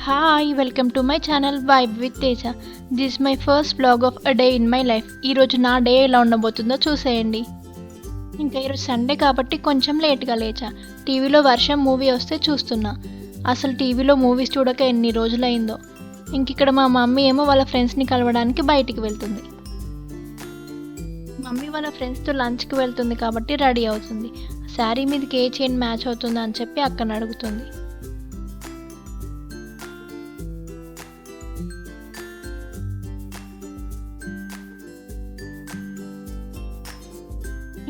Hi, welcome to my channel Vibe with Teja. This is my first vlog of a day in my life. ఈరోజు నా day ఎలా ఉండబోతుందో చూసేయండి. ఇంకా ఈరోజు సండే కాబట్టి కొంచెం లేట్గా లేచా. టీవీలో వర్షం మూవీ వస్తే చూస్తున్నా. అసలు టీవీలో మూవీస్ చూడక ఎన్ని రోజులైందో. ఇక్కడ మా మమ్మీ ఏమో వాళ్ళ ఫ్రెండ్స్ని కలవడానికి బయటికి వెళ్తుంది. మమ్మీ వాళ్ళ ఫ్రెండ్స్తో లంచ్కి వెళ్తుంది కాబట్టి రెడీ అవుతుంది. శారీ మీదకి ఏ చైన్ మ్యాచ్ అవుతుందా అని చెప్పి అక్కని అడుగుతుంది.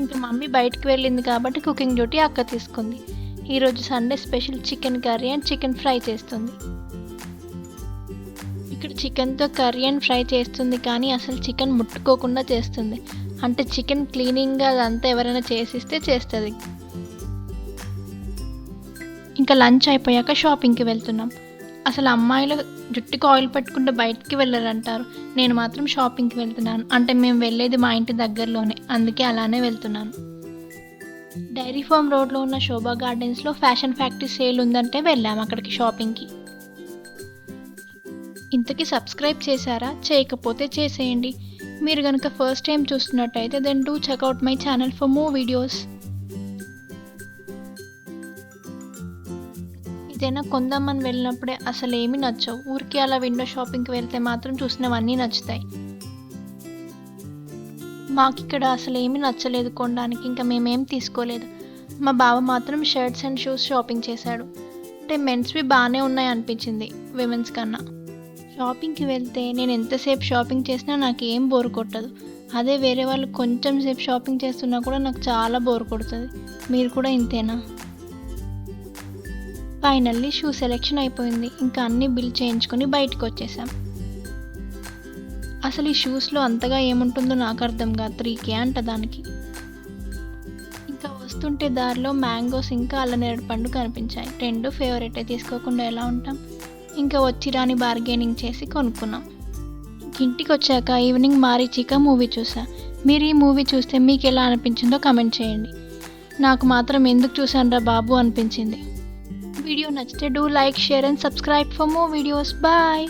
ఇంకా మమ్మీ బయటికి వెళ్ళింది కాబట్టి కుకింగ్ డ్యూటీ అక్క తీసుకుంది. ఈరోజు Sunday special chicken curry and chicken fry చేస్తుంది. ఇక్కడ చికెన్తో కర్రీ అండ్ ఫ్రై చేస్తుంది కానీ అసలు చికెన్ ముట్టుకోకుండా చేస్తుంది. అంటే చికెన్ క్లీనింగ్గా అదంతా ఎవరైనా చేసిస్తే చేస్తుంది. ఇంకా లంచ్ అయిపోయాక షాపింగ్కి వెళ్తున్నాం. అసలు అమ్మాయిలు జుట్టుకు ఆయిల్ పెట్టుకుంటే బయటికి వెళ్ళరంటారు. నేను మాత్రం షాపింగ్కి వెళ్తున్నాను. అంటే మేము వెళ్ళేది మా ఇంటి దగ్గరలోనే, అందుకే అలానే వెళ్తున్నాను. డైరీ ఫామ్ రోడ్లో ఉన్న శోభా గార్డెన్స్లో ఫ్యాషన్ ఫ్యాక్టరీ సేల్ ఉందంటే వెళ్ళాము అక్కడికి షాపింగ్కి. ఇంతకీ సబ్స్క్రైబ్ చేశారా? చేయకపోతే చేసేయండి. మీరు కనుక ఫస్ట్ టైం చూస్తున్నట్టయితే then do check out my channel for more videos. ఏదైనా కొందామని వెళ్ళినప్పుడే అసలు ఏమీ నచ్చవు. ఊరికి అలా విండో షాపింగ్కి వెళ్తే మాత్రం చూసినవన్నీ నచ్చుతాయి. మాకు ఇక్కడ అసలు ఏమీ నచ్చలేదు కొనడానికి. ఇంకా మేమేం తీసుకోలేదు. మా బావ మాత్రం షర్ట్స్ అండ్ షూస్ షాపింగ్ చేశాడు. అంటే మెన్స్వి బాగానే ఉన్నాయి అనిపించింది విమెన్స్ కన్నా. షాపింగ్కి వెళ్తే నేను ఎంతసేపు షాపింగ్ చేసినా నాకు ఏం బోర్ కొట్టదు. అదే వేరే వాళ్ళు కొంచెం సేపు షాపింగ్ చేస్తున్నా కూడా నాకు చాలా బోర్ కొడుతుంది. మీరు కూడా ఇంతేనా? ఫైనల్లీ షూ సెలెక్షన్ అయిపోయింది. ఇంకా అన్నీ బిల్ చేయించుకొని బయటకు వచ్చేసాం. అసలు ఈ షూస్లో అంతగా ఏముంటుందో నాకు అర్థం కాదు. 3K అంట దానికి. ఇంకా వస్తుంటే దారిలో మ్యాంగోస్ ఇంకా అల్లనేరేడు పండు కనిపించాయి. రెండు ఫేవరెటే, తీసుకోకుండా ఎలా ఉంటాం. ఇంకా వచ్చి రాని బార్గెనింగ్ చేసి కొనుక్కున్నాం. ఇంటికి వచ్చాక ఈవినింగ్ మారీచిక మూవీ చూసా. మీరు ఈ మూవీ చూస్తే మీకు ఎలా అనిపించిందో కమెంట్ చేయండి. నాకు మాత్రం ఎందుకు చూసానురా బాబు అనిపించింది. వీడియో నచ్చితే do like, share and subscribe for more videos. Bye.